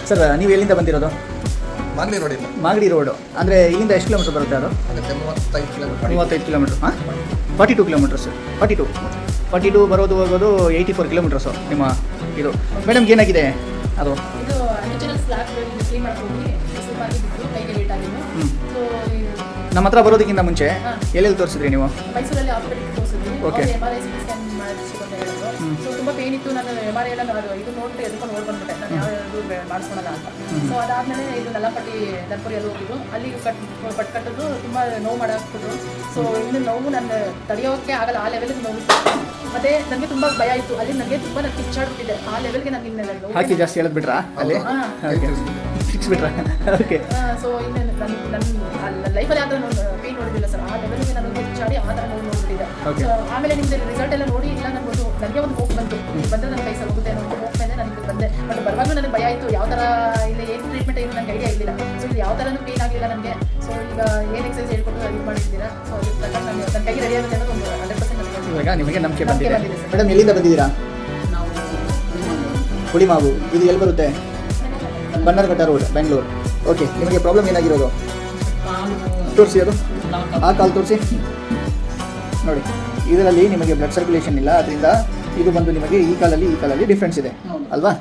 Sir ನೀವು ಎಲ್ಲಿಂದ ಬಂದಿರೋದು? ಮಾಗಡಿ ರೋಡಿಂದ. ಮಾಗಡಿ ರೋಡು ಅಂದರೆ ಇಲ್ಲಿಂದ ಎಷ್ಟು ಕಿಲೋಮೀಟರ್ ಬರುತ್ತೆ ಅದು? 35 ಕಿಲೋಮೀಟರ್. ಹಾಂ 42 ಕಿಲೋಮೀಟರ್ಸ್. 42 ಬರೋದು ಹೋಗೋದು 84 ಕಿಲೋಮೀಟರ್ಸು ನಿಮ್ಮ ಇದು. ಮೇಡಮ್ಗೆ ಏನಾಗಿದೆ ಅದು? ಇದು ಅಡಿಷನಲ್ ಸ್ಲಾಬ್ ಕ್ಲೀನ್ ಮಾಡ್ಕೊಂಡು ಸುಮಾರು ಬಿಟ್ಟು ಕೈಗೆ ಲೇಟ್ ಆಗಿದೆ. ಸೊ ನಮ್ಮ ಹತ್ರ ಬರೋದಕ್ಕಿಂತ ಮುಂಚೆ ಎಲ್ಲೆಲ್ಲಿ ತೋರಿಸಿದ್ರಿ ನೀವು? ಮೈಸೂರಲ್ಲಿ ಹಾಸ್ಪಿಟಲ್ ತೋರಿಸಿದ್ವಿ. Okay. MRI ಸ್ಕ್ಯಾನ್ ಮಾಡಿಸಿಕೊಂಡು ಹೇಳಿದ್ರು. ಸೊ ತುಂಬ ಪೇನ್ ಇತ್ತು. ನಾನು MRI ಎಲ್ಲ ಇದು ನೋಡ್ಬಿಟ್ಟು ಎದ್ಕೊಂಡು ಓಡ್ ಬಂದ್ಬಿಟ್ಟೆ, ನಾನು ಯಾವ್ದು ಮಾಡಿಸ್ಕೊಳಲ್ಲ ಅಂತ. ಸೊ ಅದಾದಮೇಲೆ ಇದು ನಲ್ಲಪಟ್ಟಿ ದರ್ಪುರಿಯಲ್ಲಿ ಹೋಗಿದ್ದು, ಅಲ್ಲಿ ಕಟ್ಟಿದ್ರು ತುಂಬ ನೋವು ಮಾಡಾಕ್ಬಿಟ್ರು. ಸೊ ಇನ್ನು ನೋವು ನನ್ನ ತಡೆಯೋಕ್ಕೆ ಆಗಲ್ಲ, ಆ ಲೆವೆಲ್ಗೆ ನೋವು. ಮತ್ತೆ ನನಗೆ ತುಂಬ ಭಯ ಇತ್ತು, ಅಲ್ಲಿ ನನಗೆ ತುಂಬ ನಾನು ಕಿಚ್ಚಾಡ್ಬಿಟ್ಟಿದೆ, ಆ ಲೆವೆಲ್ಗೆ ನಾನು ಇನ್ನೆಲ್ಲ ಹಾಕಿ ಜಾಸ್ತಿ ಹೇಳಿದ್ಬಿಟ್ರಾ ಅಲ್ಲಿ? ಫಿಕ್ಸ್ ಬಿಟ್ರಾ? ಓಕೆ. ಸೊ ಇನ್ನು ನನ್ನ ಲೈಫಲ್ಲಿ ಆ ಥರ ಪೇನ್ ನೋಡಿದ್ದಿಲ್ಲ ಸರ್, ಆ ಲೆವೆಲ್ಗೆ ನಾನು ಕಿಚ್ಚಾಡಿ ಆ ಥರ ನೋವು ನೋಡ್ಬಿಟ್ಟಿದೆ. ಸೊ ಆಮೇಲೆ ನಿಮ್ಮದು ರಿಸಲ್ಟ್ ಎಲ್ಲ ನೋಡಿ ಇಲ್ಲ ನನಗೆ ಒಂದು ಹೋಪ್ ಬಂತು, ಬಂದರೆ ನನ್ನ ಕೈ ಸರ್ ಹೋಗುತ್ತೆ ಅನ್ನೋ ಒಂದು ಹೋಪ್ ಮೇಲೆ ನನಗೆ ಬಂದೆ. ಬಟ್ ಬರುವಾಗಲೂ ನನಗೆ ಭಯ ಆಯಿತು, ಯಾವ ಥರ ಇಲ್ಲಿ ಏನು ಟ್ರೀಟ್ಮೆಂಟ್ ಏನು ನನಗೆ ಐಡಿಯಾ ಇರಲಿಲ್ಲ. ಸೊ ಇಲ್ಲಿ ಯಾವ ಥರನೂ ಪೇನ್ ಆಗಿಲ್ಲ ನನಗೆ. ಸೊ ಈಗ ಏನು ಎಕ್ಸಸೈಸ್ ಹೇಳ್ಕೊಟ್ಟು ಇದು ಮಾಡಿದ್ದೀರಾ, ಸೊ ಅದ್ರ ಪ್ರಕಾರ ನನ್ನ ಕೈಗೆ ರೆಡಿ ಆಗುತ್ತೆ ಅನ್ನೋದು ಒಂದು 100% ಇವಾಗ ನಿಮಗೆ ನಂಬಿಕೆ ಬಂದಿದೆ. ಮೇಡಮ್ ಎಲ್ಲಿಂದ ಬಂದಿದ್ದೀರಾ? ಹುಳಿಮಾವು. ಇದು ಎಲ್ಲಿ ಬರುತ್ತೆ? ಬನ್ನರ್ಘಟ್ಟ ರೋಡ್, ಬೆಂಗಳೂರು. ಓಕೆ. ನಿಮಗೆ ಪ್ರಾಬ್ಲಮ್ ಏನಾಗಿರೋದು? ತೋರಿಸಿ ಅದು, ಆ ಕಾಲು ತೋರಿಸಿ ನೋಡಿ. ಇದರಲ್ಲಿ ನಿಮಗೆ ಬ್ಲಡ್ ಸರ್ಕ್ಯುಲೇಷನ್ ಇಲ್ಲ, ಅದರಿಂದ ಇದು ಬಂದು ನಿಮಗೆ ಈ ಕಾಲಲ್ಲಿ ಡಿಫ್ರೆನ್ಸ್ ಇದೆ ಅಲ್ವಾ?